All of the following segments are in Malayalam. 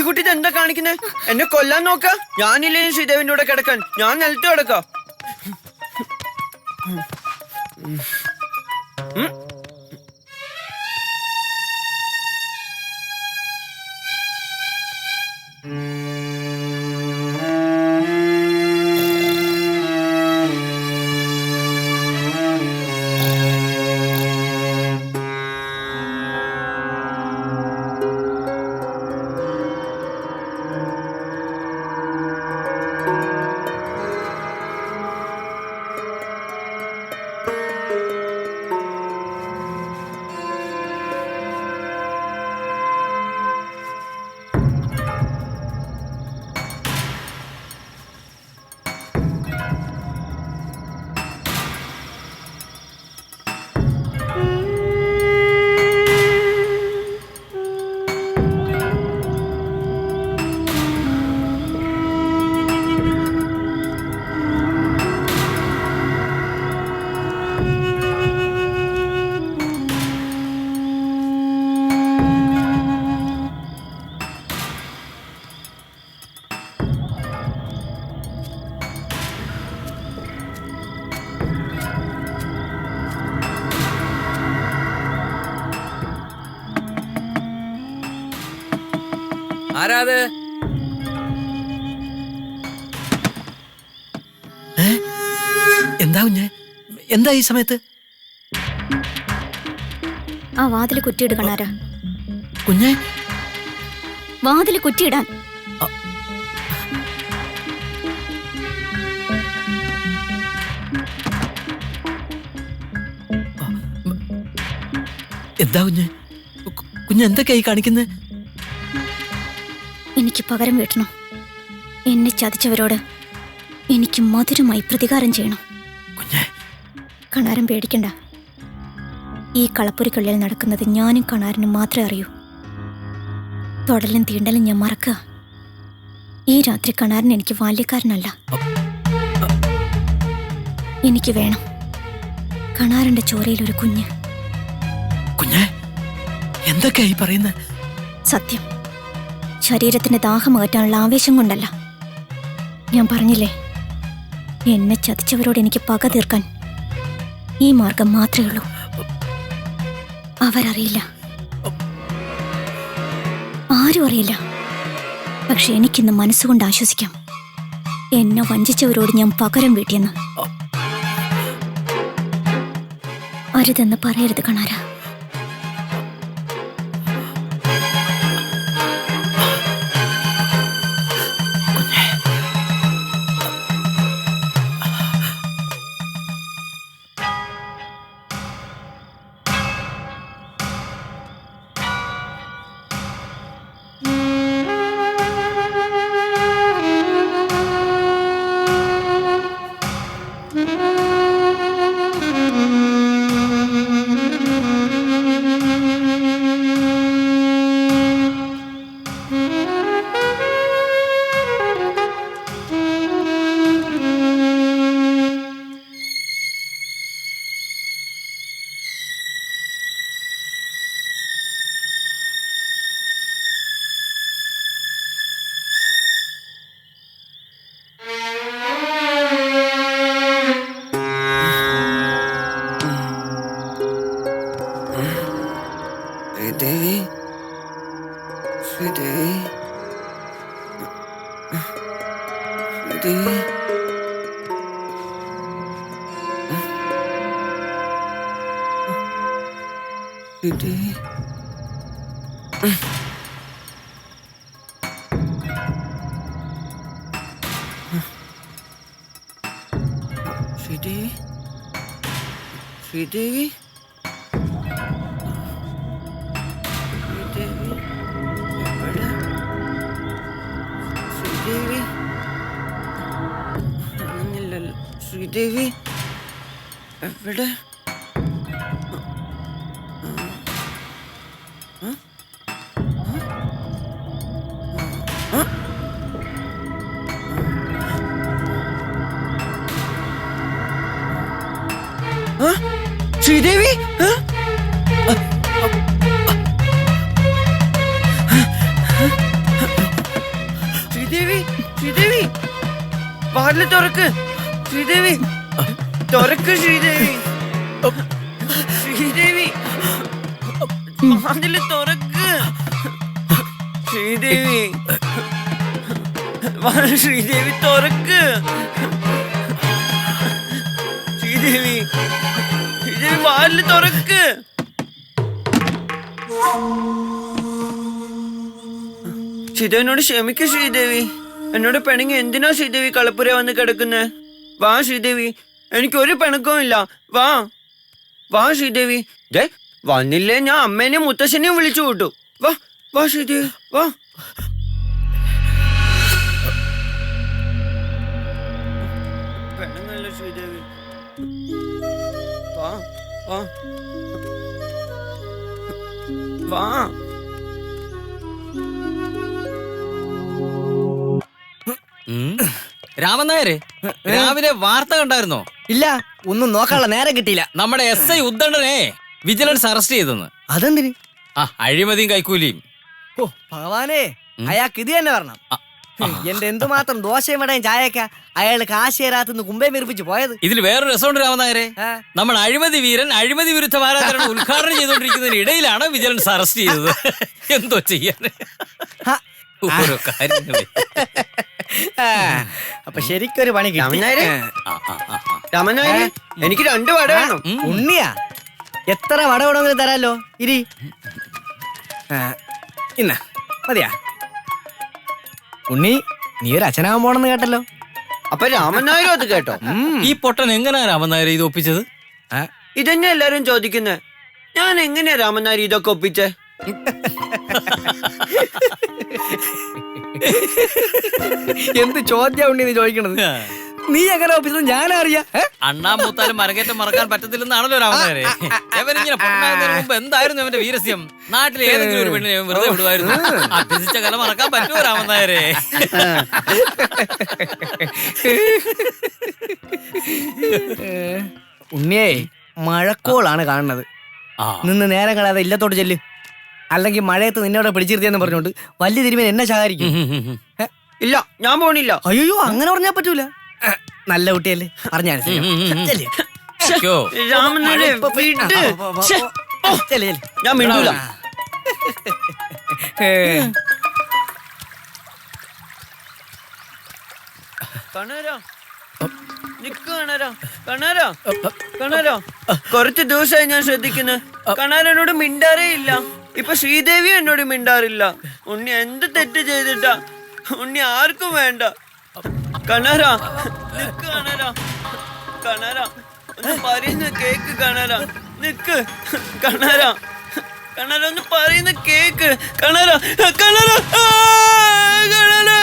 ശ്രീദേവിക്കുട്ടി എന്താ കാണിക്കുന്നേ? എന്നെ കൊല്ലാൻ നോക്ക? ഞാനില്ലേ ശ്രീദേവിന്റെ കൂടെ കിടക്കാൻ? ഞാൻ നിലത്ത് കിടക്കാം. ആരാത്? എന്താ കുഞ്ഞെ? എന്താ ഈ സമയത്ത്? ആ വാതില് കുറ്റിയിട് കണാര. കുഞ്ഞെ വാതില് കുറ്റിയിടാൻ. എന്താ കുഞ്ഞെ? കുഞ്ഞെ എന്തൊക്കെയായി കാണിക്കുന്നത്? എനിക്ക് പകരം വീട്ടണം. എന്നെ ചതിച്ചവരോട് എനിക്ക് മധുരമായി പ്രതികാരം ചെയ്യണം. കുഞ്ഞെ കണാരൻ പേടിക്കണ്ട. ഈ കളപ്പുരിക്കള്ളിൽ നടക്കുന്നത് ഞാനും കണാരനും മാത്രമേ അറിയൂ. തൊടലും തീണ്ടലും ഞാൻ മറക്കുക. ഈ രാത്രി കണാരൻ എനിക്ക് ബാല്യക്കാരനല്ല. എനിക്ക് വേണം കണാരന്റെ ചോരയിൽ ഒരു കുഞ്ഞ്. കുഞ്ഞെ എന്തൊക്കെയായി പറയുന്നത്? സത്യം. ശരീരത്തിന്റെ ദാഹം അകറ്റാനുള്ള ആവേശം കൊണ്ടല്ല. ഞാൻ പറഞ്ഞില്ലേ, എന്നെ ചതിച്ചവരോട് എനിക്ക് പക തീർക്കാൻ ഈ മാർഗം മാത്രമേ ഉള്ളൂ. അവരറിയില്ല, ആരും അറിയില്ല. പക്ഷെ എനിക്കിന്ന് മനസ്സുകൊണ്ട് ആശ്വസിക്കാം. എന്നെ വഞ്ചിച്ചവരോട് ഞാൻ പകരം വീട്ടിയെന്ന്. അരുതെന്ന് പറയരുത് കണാര. ശ്രീദേവി, ശ്രീദേവി, ശ്രീദേവി. ശ്രീദേവി, ശ്രീദേവി, ശ്രീദേവി, ശ്രീദേവി, ആണെന്നില്ലല്ലോ. ശ്രീദേവി എവിടെ? ശ്രീദേവി, വാതില് തുറക്ക് ശ്രീദേവി, തുറക്ക് ശ്രീദേവി, ശ്രീദേവി, വാതില് തുറക്ക് ശ്രീദേവി, ശ്രീദേവി തുറക്ക് ശ്രീദേവി, ശ്രീദേവി വാതില് തുറക്ക്. ശ്രീദേവിനോട് ക്ഷമിക്ക് ശ്രീദേവി. എന്നോട് പിണങ്ങി എന്തിനാ ശ്രീദേവി കളപ്പുര വന്ന് കിടക്കുന്നേ? വാ ശ്രീദേവി, എനിക്കൊരു പിണക്കവും ഇല്ല. വാ വാ ശ്രീദേവി. ദേ വന്നില്ലേ ഞാൻ അമ്മേനെയും മുത്തശ്ശനെയും വിളിച്ചു കൂട്ടു. വാ വാ ശ്രീദേവി, വാ. പിണങ്ങല്ല ശ്രീദേവി, വാ വാ വാ. രാമൻ നായരെ, രാവിലെ വാർത്ത കണ്ടായിരുന്നോ? ഇല്ല, ഒന്നും നോക്കാനുള്ള നേരം കിട്ടിയില്ല. നമ്മുടെ SI ഉദ്ദണ്ഡനെ വിജിലൻസ് അറസ്റ്റ് ചെയ്തെന്ന്. അതെന്തിന്? അഴിമതിയും കൈക്കൂലിയും. ഓ ഭഗവാനേ, അയാൾക്ക് ഇത് തന്നെ വരണം. എന്റെ എന്തുമാത്രം ദോശയും വടയും ചായക്ക അയാൾ കാശ് തരാത്തുനിന്ന് കുമ്പേ വീർപ്പിച്ച് പോയത്. ഇതിൽ വേറൊരു രസമുണ്ട് രാമൻ നായരെ. നമ്മുടെ അഴിമതി വീരൻ അഴിമതി വിരുദ്ധ വാരാചരണം ഉദ്ഘാടനം ചെയ്തുകൊണ്ടിരിക്കുന്നതിന് ഇടയിലാണ് വിജിലൻസ് അറസ്റ്റ് ചെയ്തത്. എന്തോ ചെയ്യാൻ ഓരോ കാര്യങ്ങളെ. അപ്പൊ ശരിക്കൊരു പണി കിട്ടി. രാമനായരെ, എനിക്ക് 2 വട വേണം. ഉണ്ണിയാ, എത്ര വട വേണമെങ്കിലും തരാലോ. ഇരി, ഇന്ന മതിയാ. ഉണ്ണി, നീ ഒരു അച്ഛനാവാൻ പോണെന്ന് കേട്ടല്ലോ. അപ്പൊ രാമനായരും അത് കേട്ടോ? ഈ പൊട്ടൻ എങ്ങനെയാ രാമൻ നായരെ ഇത് ഒപ്പിച്ചത്? ഇതന്നെ എല്ലാരും ചോദിക്കുന്നേ. ഞാൻ എങ്ങനെയാ രാമനായർ ഇതൊക്കെ ഒപ്പിച്ചേ? എന്ത് ചോദ്യ ഉണ്ണി നീ ചോദിക്കണത്? നീ എങ്ങനെ ഒപ്പിച്ചത് ഞാനറിയാ. അണ്ണാമൂത്താലും മരകേറ്റം മറക്കാൻ പറ്റത്തില്ലെന്നാണല്ലോ രാമൻ നായരെ. ഇവനിങ്ങനെ പൊട്ടനാകുന്നതിന് മുമ്പ് എന്തായിരുന്നു അവന്റെ വീരസ്യം? നാട്ടിലെ ഏതെങ്കിലും ഒരു പെണ്ണിനെ വെറുതെ വിടുവായിരുന്നു. അഭ്യസിച്ച കല മറക്കാൻ പറ്റുമോ രാമൻ നായരെ? ഉണ്ണിയേ, മഴക്കോളാണ് കാണുന്നത്. നിന്ന് നേരം കളയാതെ ഇല്ലത്തോട്ട് ചെല്ല്. അല്ലെങ്കിൽ മഴയത്ത് നിന്നോടെ പിടിച്ചിരുത്തിയെന്ന് പറഞ്ഞോണ്ട് വലിയ തിരുമേൻ എന്നെ ശകാരിക്കും. ഇല്ല, ഞാൻ പോണില്ല. അയ്യോ, അങ്ങനെ പറഞ്ഞാ പറ്റൂല. നല്ല കുട്ടിയല്ലേ, പറഞ്ഞാൽ രാമനായരെ വിട്. ഞാൻ മിണ്ടൂല. കണാരാ, നിക്ക് കണാരാ, കണാരാ, കണാരാ. കുറച്ച് ദിവസമായി ഞാൻ ശ്രദ്ധിക്കുന്നു. കണാരനോട് മിണ്ടാറേ ഇല്ല. ഇപ്പൊ ശ്രീദേവി എന്നോട് മിണ്ടാറില്ല. ഉണ്ണി എന്ത് തെറ്റ് ചെയ്തിട്ടാ? ഉണ്ണി ആർക്കും വേണ്ട. കണാരാ, നിക്ക് കണാരാ, കണാരാ, ഒന്ന് പറയുന്ന കേക്ക് കണാരാ, നിക്ക് കണാരാ, കണാരാ, ഒന്ന് പറയുന്ന കേക്ക് കണാരാ, കണാരാ, കണാരാ.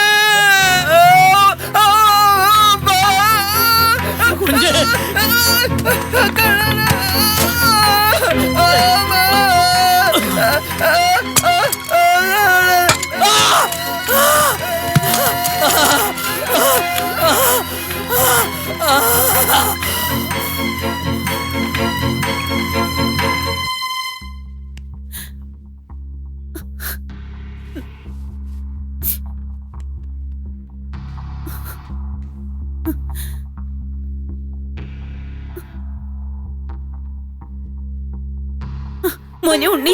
മോനെ ഉണ്ണി,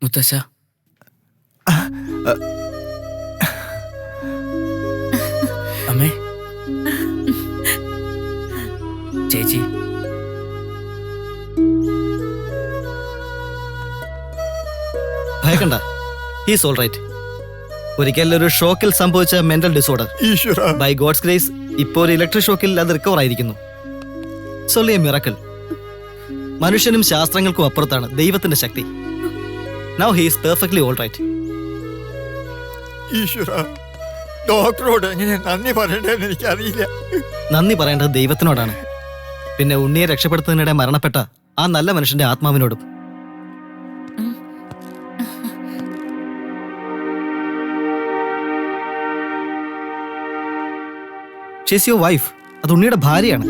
മുത്തശ്ശ, അമ്മേ, ചേച്ചി, ഭയക്കണ്ട, ഹീസ് ഓൾ റൈറ്റ്. ഒരിക്കലും ഒരു ഷോക്കിൽ സംഭവിച്ച mental disorder. By God's grace ഇപ്പോൾ ഒരു ഇലക്ട്രിക് ഷോക്കിൽ അത് റിക്കവർ ആയിരിക്കുന്നു. Solely a miracle. മനുഷ്യനും ശാസ്ത്രങ്ങൾക്കും അപ്പുറത്താണ് ദൈവത്തിന്റെ ശക്തി. Now he's perfectly all right. ഈശ്വര, ഡോക്ടറോട് എങ്ങനെ നന്ദി പറയണ്ടെന്ന് എനിക്കറിയില്ല. നന്ദി പറയേണ്ടത് ദൈവത്തിനോടാണ്. പിന്നെ ഉണ്ണിയെ രക്ഷപ്പെടുത്തുന്നതിനിടെ മരണപ്പെട്ട ആ നല്ല മനുഷ്യന്റെ ആത്മാവിനോടും. She's your wife. അത് ഉണ്ണിയുടെ ഭാര്യയാണ്.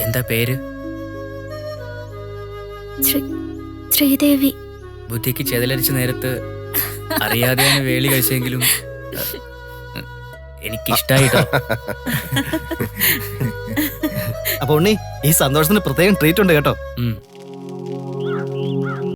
എന്താ പേര്? ശ്രീദേവി. ബുദ്ധിക്ക് ചെതലരിച്ച നേരത്ത് അറിയാതെയാണ് വേളി കഴിച്ചെങ്കിലും എനിക്കിഷ്ടായിട്ടോ. അപ്പൊ ഉണ്ണി, ഈ സന്തോഷത്തിന് പ്രത്യേകം ട്രീറ്റ് ഉണ്ട് കേട്ടോ. ഉം.